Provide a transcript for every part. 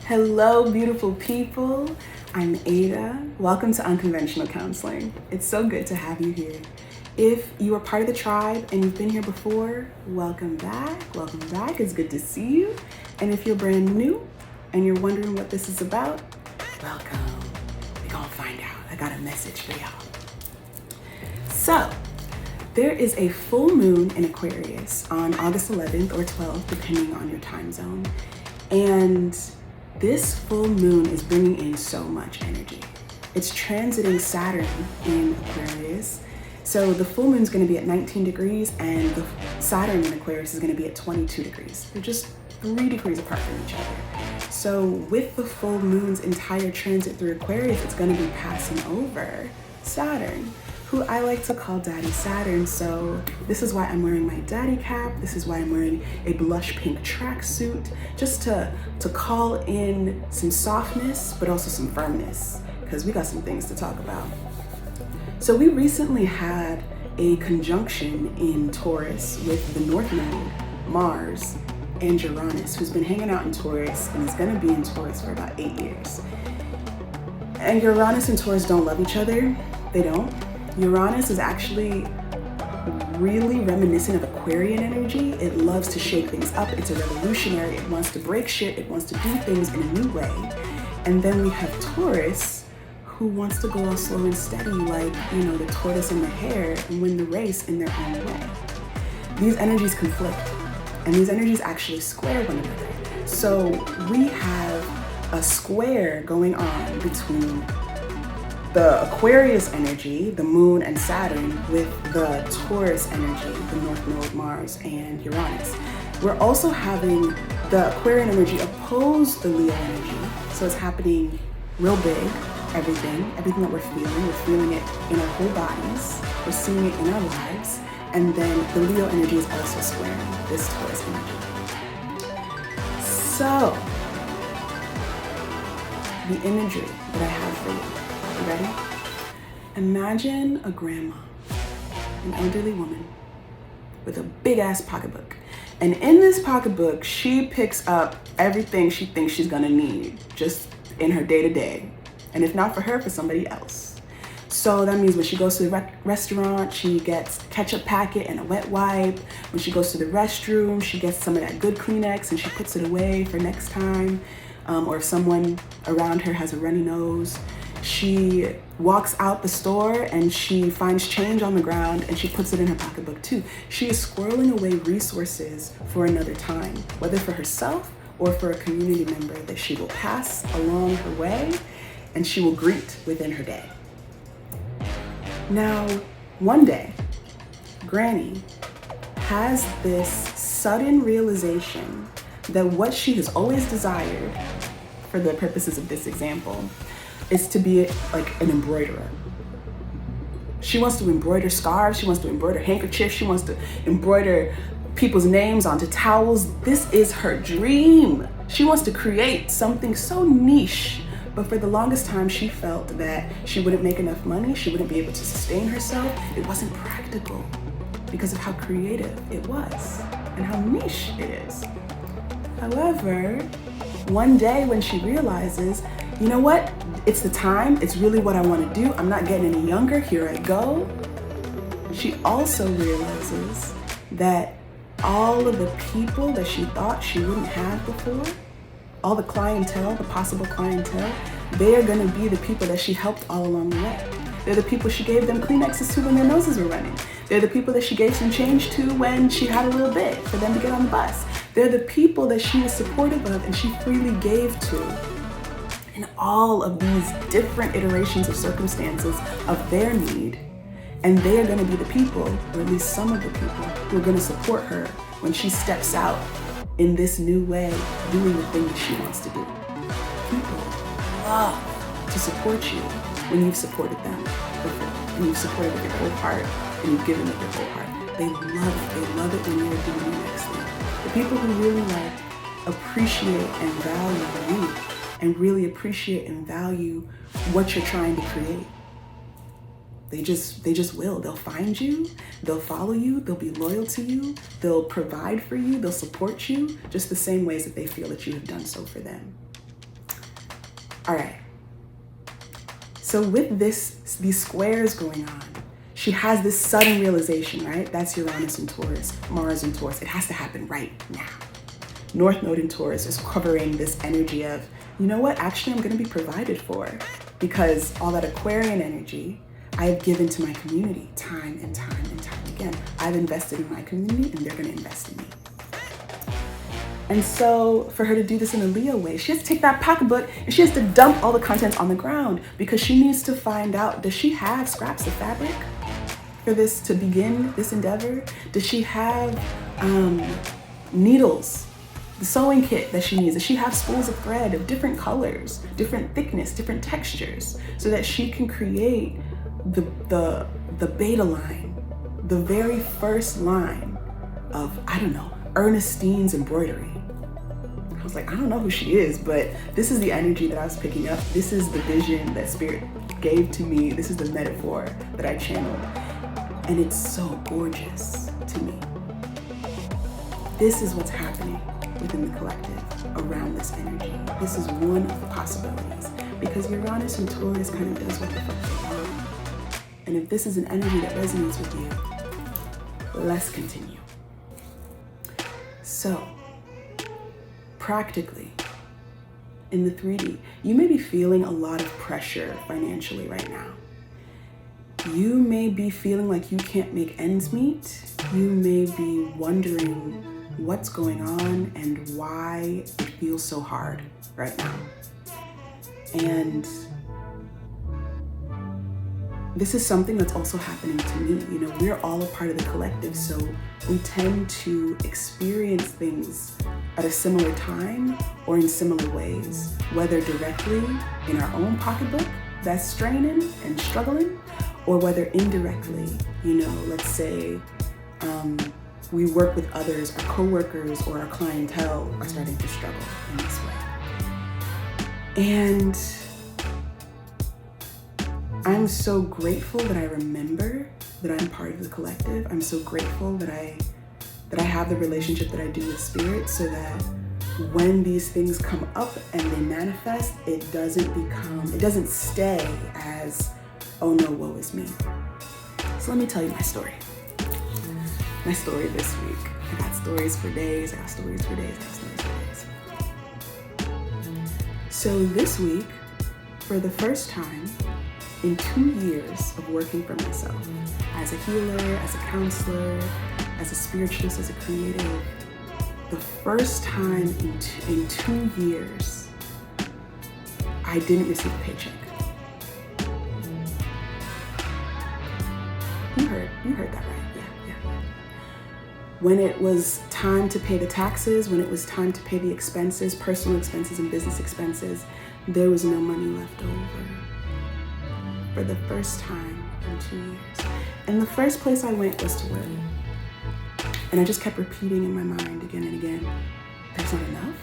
Hello, beautiful people. I'm Ayda. Welcome to Unconventional Counseling. It's so good to have you here. If you are part of the tribe and you've been here before, welcome back. Welcome back. It's good to see you. And if you're brand new and you're wondering what this is about, welcome. We're gonna find out. I got a message for y'all. So, there is a full moon in Aquarius on August 11th or 12th, depending on your time zone. And this full moon is bringing in so much energy. It's transiting Saturn in Aquarius. So the full moon's gonna be at 19 degrees and the Saturn in Aquarius is gonna be at 22 degrees. They're just 3 degrees apart from each other. So with the full moon's entire transit through Aquarius, it's gonna be passing over Saturn, who I like to call Daddy Saturn. So this is why I'm wearing my daddy cap. This is why I'm wearing a blush pink tracksuit, just to call in some softness, but also some firmness, because we got some things to talk about. So we recently had a conjunction in Taurus with the North Node, Mars, and Uranus, who's been hanging out in Taurus and is gonna be in Taurus for about 8 years. And Uranus and Taurus don't love each other. They don't. Uranus is actually really reminiscent of Aquarian energy. It loves to shake things up. It's a revolutionary. It wants to break shit. It wants to do things in a new way. And then we have Taurus, who wants to go all slow and steady, like, the tortoise and the hare, and win the race in their own way. These energies conflict, and these energies actually square one another. So we have a square going on between the Aquarius energy, the moon and Saturn, with the Taurus energy, the North Node, Mars, and Uranus. We're also having the Aquarian energy oppose the Leo energy. So it's happening real big, everything that we're feeling it in our whole bodies, we're seeing it in our lives, and then the Leo energy is also squaring this Taurus energy. So, the imagery that I have for you. You ready? Imagine a grandma, an elderly woman with a big ass pocketbook. And in this pocketbook, she picks up everything she thinks she's gonna need just in her day to day. And if not for her, for somebody else. So that means when she goes to the restaurant, she gets a ketchup packet and a wet wipe. When she goes to the restroom, she gets some of that good Kleenex and she puts it away for next time. Or if someone around her has a runny nose. She walks out the store and she finds change on the ground and she puts it in her pocketbook too. She is squirreling away resources for another time, whether for herself or for a community member that she will pass along her way and she will greet within her day. Now, one day, Granny has this sudden realization that what she has always desired, for the purposes of this example, is to be like an embroiderer. She wants to embroider scarves, she wants to embroider handkerchiefs, she wants to embroider people's names onto towels. This is her dream. She wants to create something so niche, but for the longest time she felt that she wouldn't make enough money, she wouldn't be able to sustain herself. It wasn't practical because of how creative it was and how niche it is. However, one day when she realizes, you know what? It's the time. It's really what I want to do. I'm not getting any younger. Here I go. She also realizes that all of the people that she thought she wouldn't have before, all the clientele, the possible clientele, they are going to be the people that she helped all along the way. They're the people she gave them Kleenexes to when their noses were running. They're the people that she gave some change to when she had a little bit for them to get on the bus. They're the people that she was supportive of and she freely gave to. In all of these different iterations of circumstances of their need, and they are going to be the people, or at least some of the people, who are going to support her when she steps out in this new way, doing the thing that she wants to do. People love to support you when you've supported them before, and you've supported with your whole heart, and you've given with your whole heart. They love it. They love it when you're doing the next thing. The people who really appreciate and value you, and really appreciate and value what you're trying to create. They just will. They'll find you, they'll follow you, they'll be loyal to you, they'll provide for you, they'll support you, just the same ways that they feel that you have done so for them. All right. So with these squares going on, she has this sudden realization, right? That's Uranus in Taurus, Mars in Taurus. It has to happen right now. North Node in Taurus is covering this energy of, you know what? Actually, I'm going to be provided for, because all that Aquarian energy I have given to my community time and time and time again. I've invested in my community and they're going to invest in me. And so for her to do this in a Leo way, she has to take that pocketbook and she has to dump all the contents on the ground, because she needs to find out, does she have scraps of fabric for this to begin this endeavor? Does she have needles, the sewing kit that she needs? Does she have spools of thread of different colors, different thickness, different textures, so that she can create the beta line, the very first line of, I don't know, Ernestine's embroidery? I was like, I don't know who she is, but this is the energy that I was picking up. This is the vision that Spirit gave to me. This is the metaphor that I channeled. And it's so gorgeous to me. This is what's happening within the collective around this energy. This is one of the possibilities, because Uranus and Taurus kind of does what the fuck they want. And if this is an energy that resonates with you, let's continue. So, practically, in the 3D, you may be feeling a lot of pressure financially right now. You may be feeling like you can't make ends meet. You may be wondering what's going on and why it feels so hard right now. And this is something that's also happening to me. You know, we're all a part of the collective, so we tend to experience things at a similar time or in similar ways, whether directly in our own pocketbook that's straining and struggling, or whether indirectly, you know, let's say we work with others, our coworkers or our clientele are starting to struggle in this way. And I'm so grateful that I remember that I'm part of the collective. I'm so grateful that I have the relationship that I do with Spirit, so that when these things come up and they manifest, it doesn't stay as, oh no, woe is me. So let me tell you my story. My story this week. I got stories for days, I got stories for days, I got stories for days. So this week, for the first time in 2 years of working for myself, as a healer, as a counselor, as a spiritualist, as a creative, the first time in 2 years, I didn't receive a paycheck. You heard that right, yeah. When it was time to pay the taxes, when it was time to pay the expenses, personal expenses and business expenses, there was no money left over. For the first time in 2 years. And the first place I went was to work. And I just kept repeating in my mind again and again, there's not enough?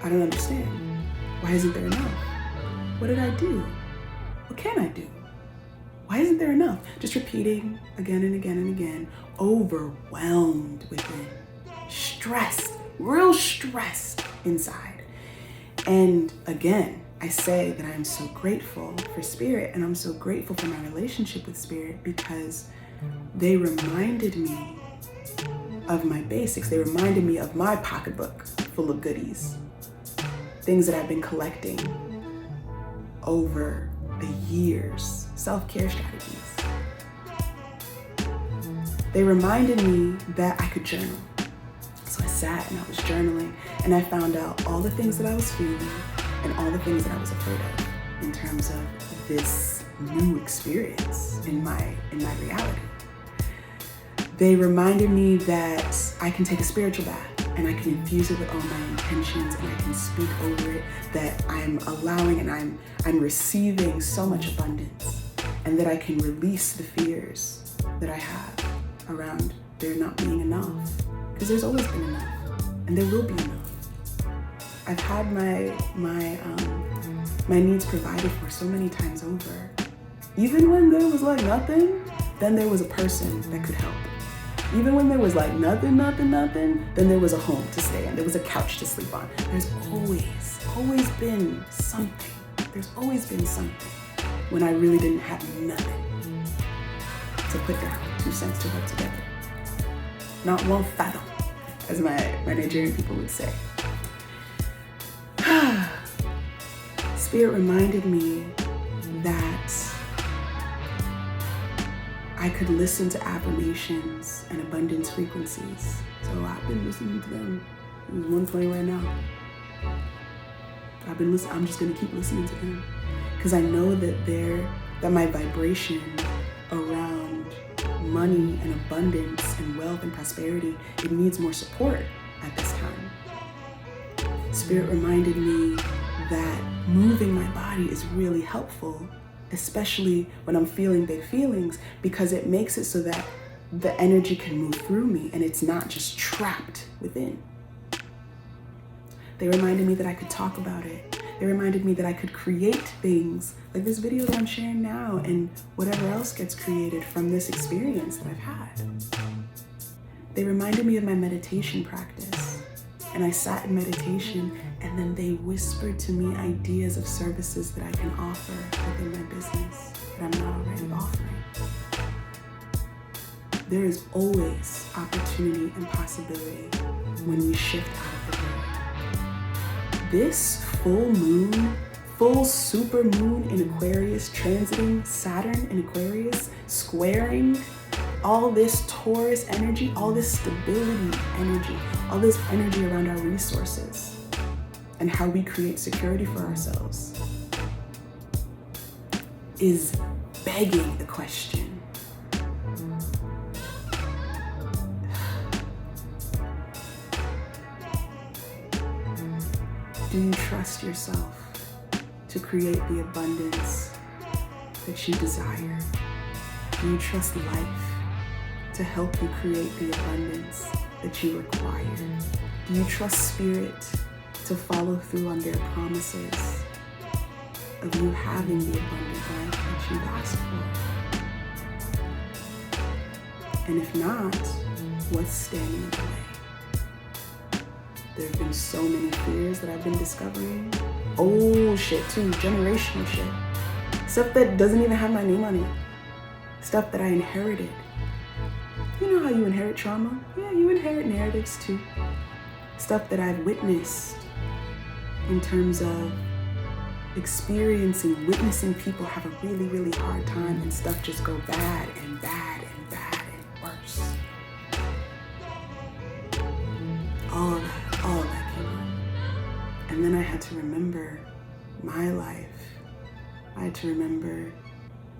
I don't understand. Why isn't there enough? What did I do? What can I do? Why isn't there enough? Just repeating again and again and again, overwhelmed within, stressed, real stressed inside. And again, I say that I'm so grateful for Spirit, and I'm so grateful for my relationship with Spirit, because they reminded me of my basics. They reminded me of my pocketbook full of goodies, things that I've been collecting over the years, self-care strategies. They reminded me that I could journal. So I sat and I was journaling, and I found out all the things that I was feeling and all the things that I was afraid of in terms of this new experience in my reality. They reminded me that I can take a spiritual bath and I can infuse it with all my intentions, and I can speak over it, that I'm allowing and I'm receiving so much abundance, and that I can release the fears that I have around there not being enough, because there's always been enough and there will be enough. I've had my needs provided for so many times over. Even when there was like nothing, then there was a person that could help. Even when there was like nothing, then there was a home to stay in. There was a couch to sleep on. There's always been something. There's always been something when I really didn't have nothing to put down, 2 cents to rub together. Not one fathom, as my Nigerian people would say. Spirit reminded me that I could listen to affirmations and abundance frequencies. So I've been listening to them. There's one playing right now. I'm just gonna keep listening to them because I know that my vibration around money and abundance and wealth and prosperity, it needs more support at this time. Spirit reminded me that moving my body is really helpful, especially when I'm feeling big feelings, because it makes it so that the energy can move through me and it's not just trapped within. They reminded me that I could talk about it. They reminded me that I could create things like this video that I'm sharing now and whatever else gets created from this experience that I've had. They reminded me of my meditation practice. And I sat in meditation and then they whispered to me ideas of services that I can offer within my business that I'm not already offering. There is always opportunity and possibility when we shift out of the way. This full super moon in Aquarius, transiting Saturn in Aquarius, squaring all this Taurus energy, all this stability energy, all this energy around our resources and how we create security for ourselves is begging the question. Do you trust yourself to create the abundance that you desire? Do you trust life to help you create the abundance that you require? Do you trust spirit to follow through on their promises of you having the abundant life that you've asked for? And if not, what's standing in the way? There have been so many fears that I've been discovering. Old shit too, generational shit. Stuff that doesn't even have my name on it. Stuff that I inherited. You know how you inherit trauma? Yeah, you inherit narratives too. Stuff that I've witnessed in terms of witnessing people have a really, really hard time and stuff just go bad and bad and bad and worse. All of that came up. And then I had to remember my life. I had to remember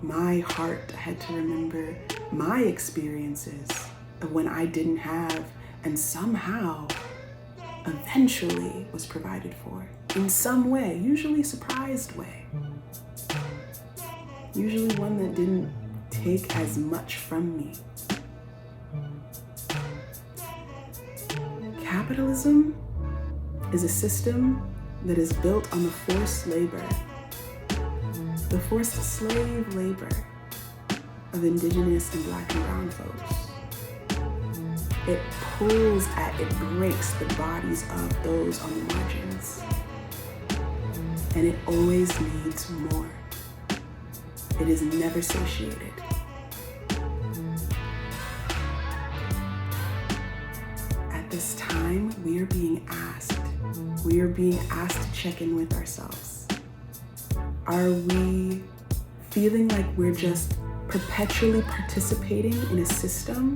my heart. I had to remember my experiences of when I didn't have and somehow eventually was provided for in some way, usually surprised way. Usually one that didn't take as much from me. Capitalism is a system that is built on the forced labor, the forced slave labor of indigenous and black and brown folks. It breaks the bodies of those on the margins. And it always needs more. It is never satiated. At this time, we are being asked to check in with ourselves. Are we feeling like we're just perpetually participating in a system,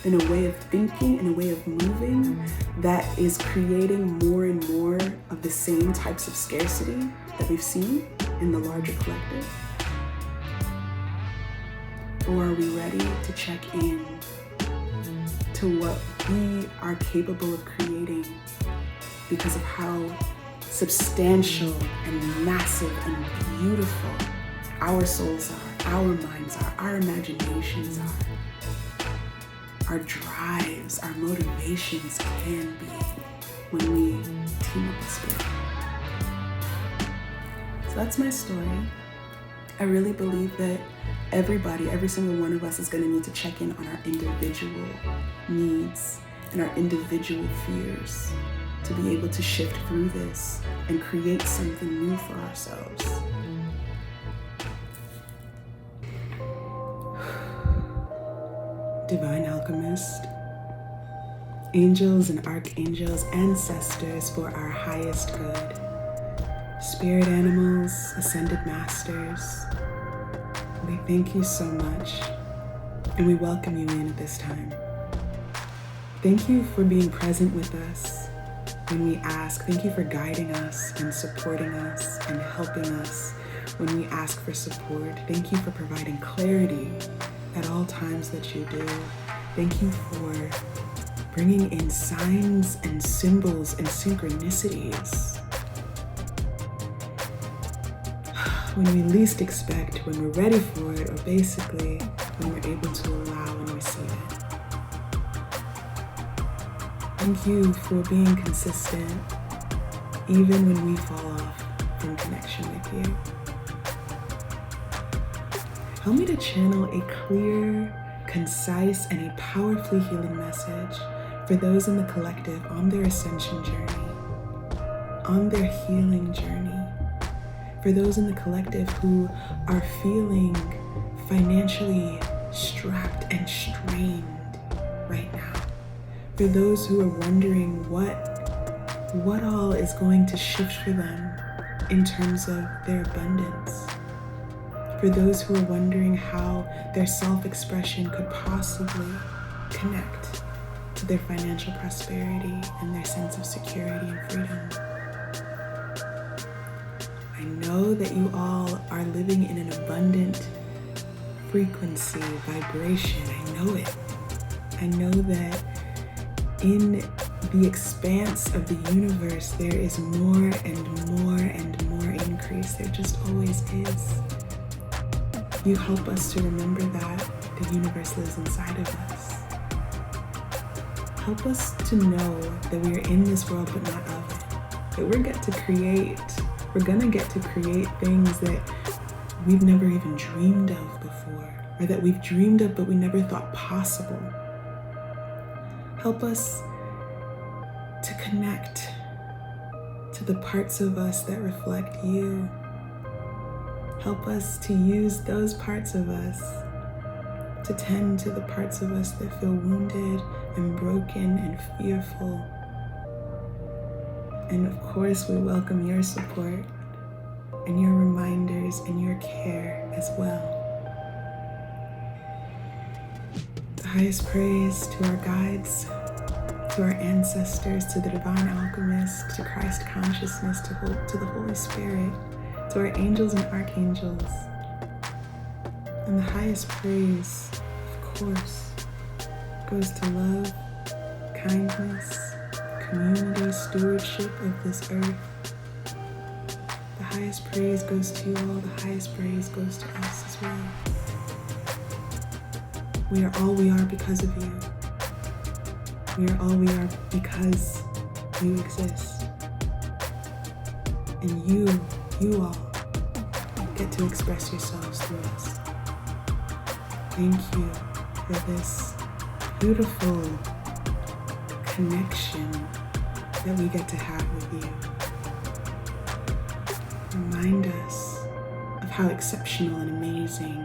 in a way of thinking, in a way of moving that is creating more and more of the same types of scarcity that we've seen in the larger collective? Or are we ready to check in to what we are capable of creating because of how substantial and massive and beautiful our souls are, our minds are, our imaginations are, our drives, our motivations can be when we team up with spirit. So that's my story. I really believe that every single one of us is going to need to check in on our individual needs and our individual fears to be able to shift through this and create something new for ourselves. Divine Alchemist, angels and archangels, ancestors for our highest good, spirit animals, ascended masters, we thank you so much and we welcome you in at this time. Thank you for being present with us when we ask. Thank you for guiding us and supporting us and helping us when we ask for support. Thank you for providing clarity at all times that you do. Thank you for bringing in signs and symbols and synchronicities when we least expect, when we're ready for it, or basically when we're able to allow and receive it. Thank you for being consistent even when we fall off from connection with you. Help me to channel a clear, concise, and a powerfully healing message for those in the collective on their ascension journey, on their healing journey, for those in the collective who are feeling financially strapped and strained right now, for those who are wondering what all is going to shift for them in terms of their abundance, for those who are wondering how their self-expression could possibly connect to their financial prosperity and their sense of security and freedom. I know that you all are living in an abundant frequency, vibration. I know it. I know that in the expanse of the universe, there is more and more and more increase. There just always is. You help us to remember that the universe lives inside of us. Help us to know that we are in this world but not of it. That we're gonna get to create things that we've never even dreamed of before, or that we've dreamed of but we never thought possible. Help us to connect to the parts of us that reflect you. Help us to use those parts of us to tend to the parts of us that feel wounded and broken and fearful. And of course, we welcome your support and your reminders and your care as well. The highest praise to our guides, to our ancestors, to the Divine Alchemist, to Christ consciousness, to the Holy Spirit, to our angels and archangels. And the highest praise, of course, goes to love, kindness, community, stewardship of this earth. The highest praise goes to you all. The highest praise goes to us as well. We are all we are because of you. We are all we are because you exist. And you all get to express yourselves through us. Thank you for this beautiful connection that we get to have with you. Remind us of how exceptional and amazing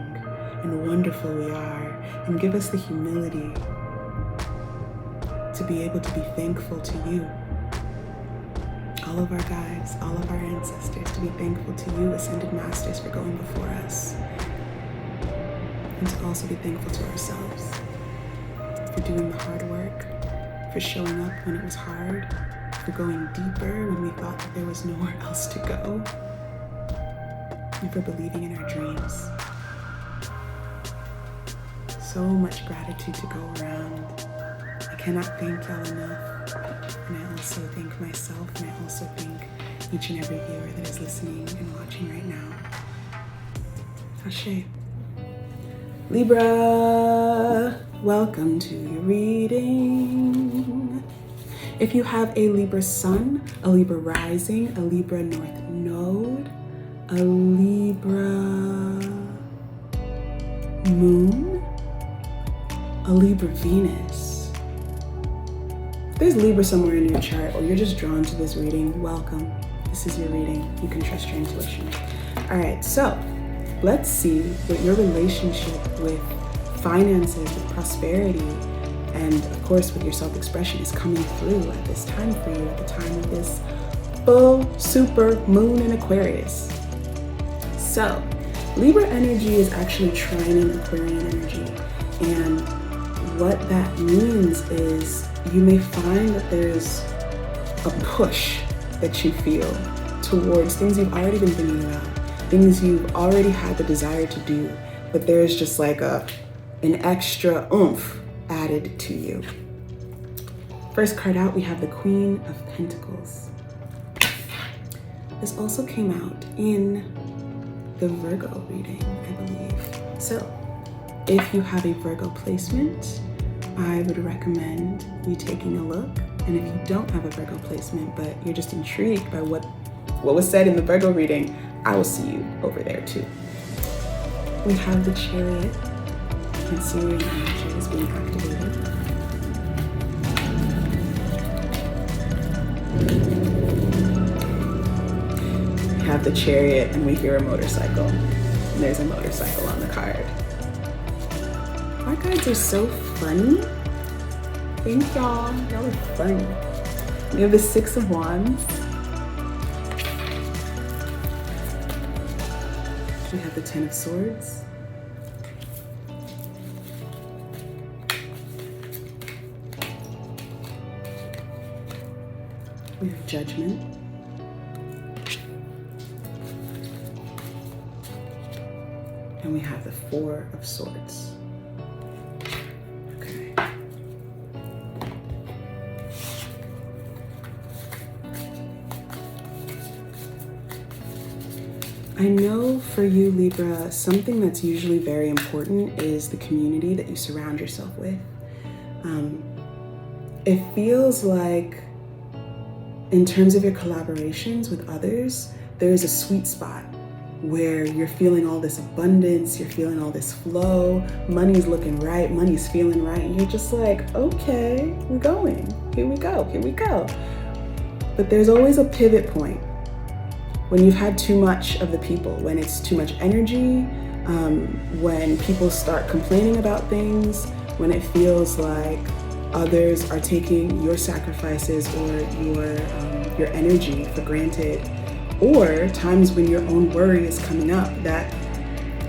and wonderful we are, and give us the humility to be able to be thankful to you, all of our guides, all of our ancestors, to be thankful to you, ascended masters, for going before us, and to also be thankful to ourselves for doing the hard work, for showing up when it was hard, for going deeper when we thought that there was nowhere else to go, and for believing in our dreams. So much gratitude to go around. I cannot thank y'all enough. And I also thank myself, and I also thank each and every viewer that is listening and watching right now. Ashe. Libra, welcome to your reading. If you have a Libra sun, a Libra rising, a Libra north node, a Libra moon, a Libra Venus, there's Libra somewhere in your chart, or you're just drawn to this reading, welcome. This is your reading. You can trust your intuition. All right, so let's see what your relationship with finances, with prosperity, and of course with your self-expression is coming through at this time for you, at the time of this full super moon in Aquarius. So Libra energy is actually trining Aquarian energy, and what that means is you may find that there's a push that you feel towards things you've already been thinking about, things you've already had the desire to do, but there's just like an extra oomph added to you. First card out, we have the Queen of Pentacles. This also came out in the Virgo reading, I believe. So if you have a Virgo placement, I would recommend you taking a look. And if you don't have a Virgo placement, but you're just intrigued by what was said in the Virgo reading, I will see you over there too. We have the Chariot. Cancerian energy is being activated. We have the Chariot and we hear a motorcycle. And there's a motorcycle on the card. Our cards are so funny. Thank y'all. Y'all are funny. We have the Six of Wands. We have the Ten of Swords. We have Judgment. And we have the Four of Swords. Okay. I know for you, Libra, something that's usually very important is the community that you surround yourself with. It feels like in terms of your collaborations with others, there is a sweet spot where you're feeling all this abundance, you're feeling all this flow, money's looking right, money's feeling right, and you're just like, okay, we're going, here we go, here we go. But there's always a pivot point when you've had too much of the people, when it's too much energy, when people start complaining about things, when it feels like others are taking your sacrifices or your energy for granted, or times when your own worry is coming up that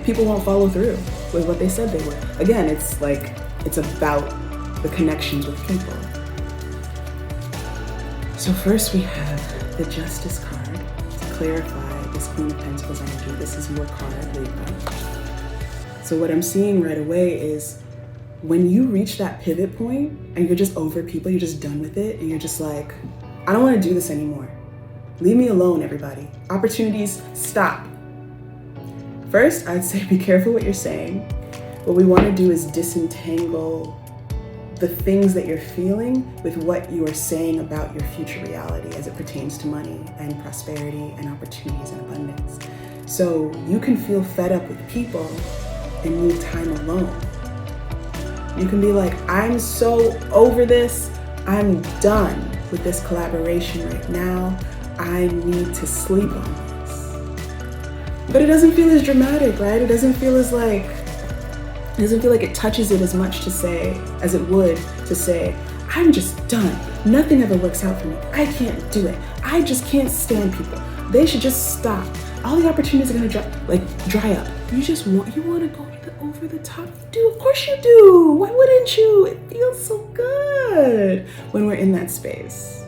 people won't follow through with what they said they would. Again, it's like, it's about the connections with people. So first we have the Justice card to clarify this Queen of Pentacles energy. This is your card, Libra. So what I'm seeing right away is when you reach that pivot point and you're just over people, you're just done with it, and you're just like, I don't want to do this anymore. Leave me alone, everybody. Opportunities, stop. First, I'd say be careful what you're saying. What we want to do is disentangle the things that you're feeling with what you are saying about your future reality as it pertains to money and prosperity and opportunities and abundance. So you can feel fed up with people and need time alone. You can be like, I'm so over this. I'm done with this collaboration right now. I need to sleep on this. But it doesn't feel as dramatic, right? It doesn't feel like it touches it as much to say as it would to say, I'm just done. Nothing ever works out for me. I can't do it. I just can't stand people. They should just stop. All the opportunities are gonna dry up. You want to go over the top? Do, of course you do. Why wouldn't you? It feels so good when we're in that space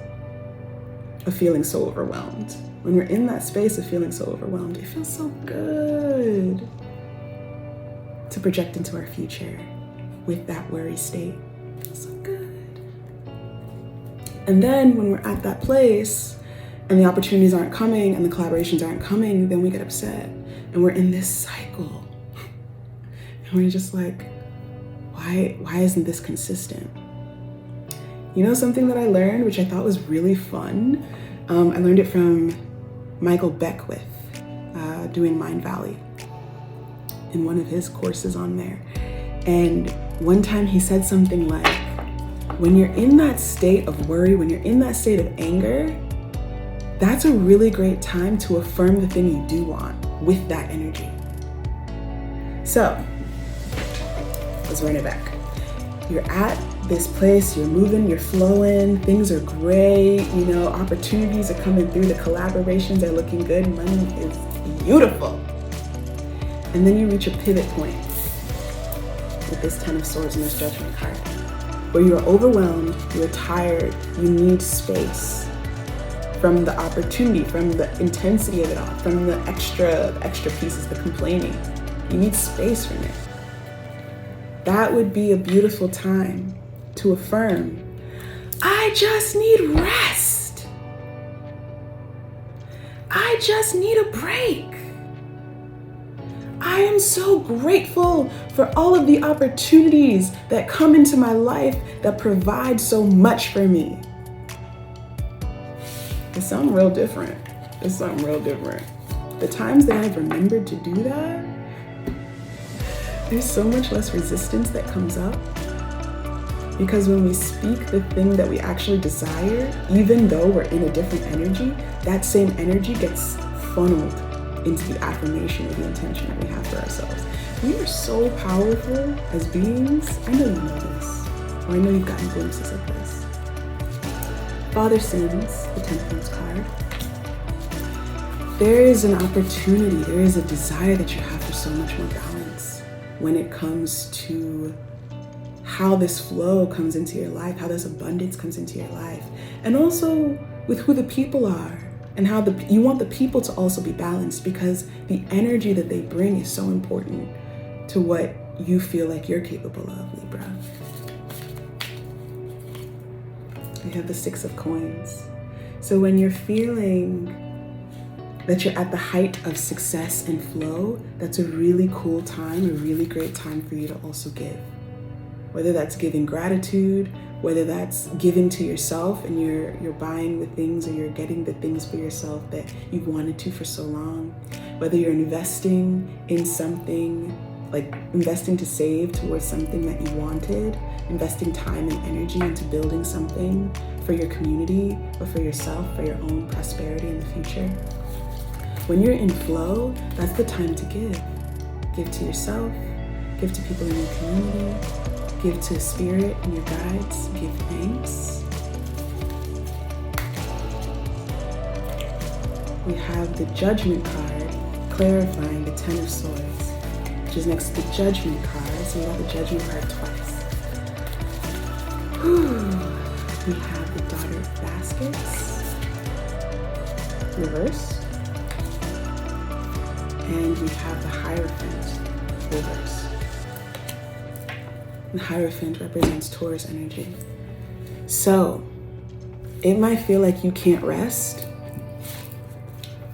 of feeling so overwhelmed. When we're in that space of feeling so overwhelmed, it feels so good to project into our future with that worry state. It's so good. And then when we're at that place and the opportunities aren't coming and the collaborations aren't coming, then we get upset and we're in this cycle. And we're just like, why isn't this consistent? You know, something that I learned, which I thought was really fun, I learned it from Michael Beckwith, doing Mind Valley in one of his courses on there. And one time he said something like, When you're in that state of worry, when you're in that state of anger, that's a really great time to affirm the thing you do want with that energy. So, let's run it back. You're at this place, you're moving, you're flowing, things are great, opportunities are coming through, the collaborations are looking good, money is beautiful. And then you reach a pivot point with this Ten of Swords and this Judgment card, where you're overwhelmed, you're tired, you need space from the opportunity, from the intensity of it all, from the extra pieces, the complaining. You need space from it. That would be a beautiful time to affirm, I just need rest. I just need a break. I am so grateful for all of the opportunities that come into my life that provide so much for me. It's something real different. The times that I've remembered to do that, there's so much less resistance that comes up. Because when we speak the thing that we actually desire, even though we're in a different energy, that same energy gets funneled into the affirmation or the intention that we have for ourselves. We are so powerful as beings. I know you know this, or I know you've gotten glimpses of this. Father Sins, the Temperance card. There is an opportunity, there is a desire that you have for so much more balance when it comes to how this flow comes into your life, how this abundance comes into your life, and also with who the people are. And how you want the people to also be balanced, because the energy that they bring is so important to what you feel like you're capable of, Libra. We have the Six of Coins. So when you're feeling that you're at the height of success and flow, that's a really cool time, a really great time for you to also give. Whether that's giving gratitude, whether that's giving to yourself and you're buying the things or you're getting the things for yourself that you've wanted to for so long, whether you're investing in something, like investing to save towards something that you wanted, investing time and energy into building something for your community or for yourself, for your own prosperity in the future. When you're in flow, that's the time to give. Give to yourself, give to people in your community, give to spirit and your guides, give thanks. We have the Judgment card clarifying the Ten of Swords, which is next to the Judgment card. So we got the Judgment card twice. We have the Daughter of Baskets, reverse. And we have the Hierophant, reverse. The Hierophant represents Taurus energy. So it might feel like you can't rest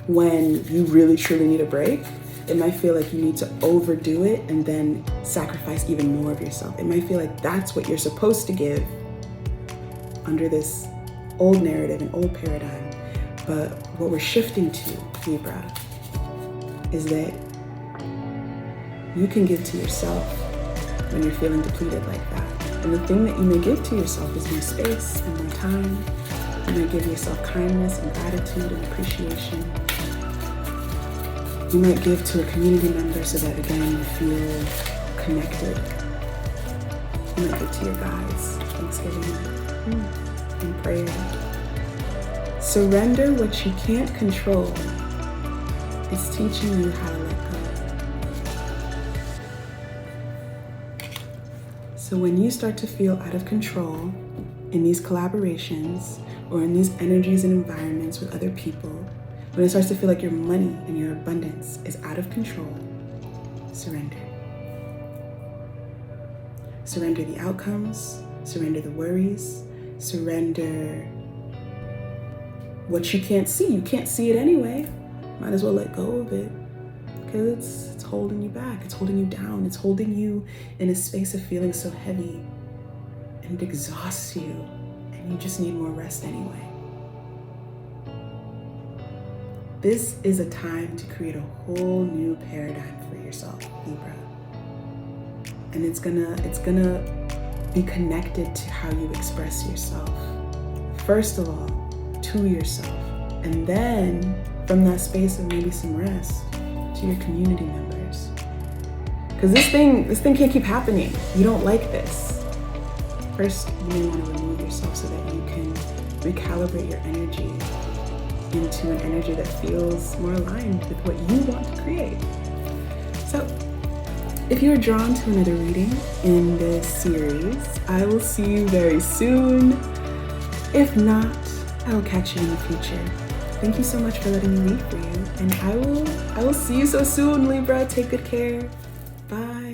when you really truly need a break. It might feel like you need to overdo it and then sacrifice even more of yourself. It might feel like that's what you're supposed to give under this old narrative and old paradigm. But what we're shifting to, Libra, is that you can give to yourself when you're feeling depleted like that. And the thing that you may give to yourself is more space and more time. You may give yourself kindness and gratitude and appreciation. You might give to a community member so that, again, you feel connected. You might give to your guides, Thanksgiving, and prayer. Surrender what you can't control is teaching you how to let go. So when you start to feel out of control in these collaborations or in these energies and environments with other people, when it starts to feel like your money and your abundance is out of control, surrender. Surrender the outcomes, surrender the worries, surrender what you can't see. You can't see it anyway. Might as well let go of it, because it's holding you back, it's holding you down, it's holding you in a space of feeling so heavy, and it exhausts you, and you just need more rest anyway. This is a time to create a whole new paradigm for yourself, Libra. And it's gonna be connected to how you express yourself. First of all, to yourself. And then from that space of maybe some rest, to your community members. Because this thing can't keep happening. You don't like this. First, you may want to remove yourself so that you can recalibrate your energy into an energy that feels more aligned with what you want to create. So, if you're drawn to another reading in this series, I will see you very soon. If not, I will catch you in the future. Thank you so much for letting me read for you, and I will see you so soon, Libra. Take good care. Bye.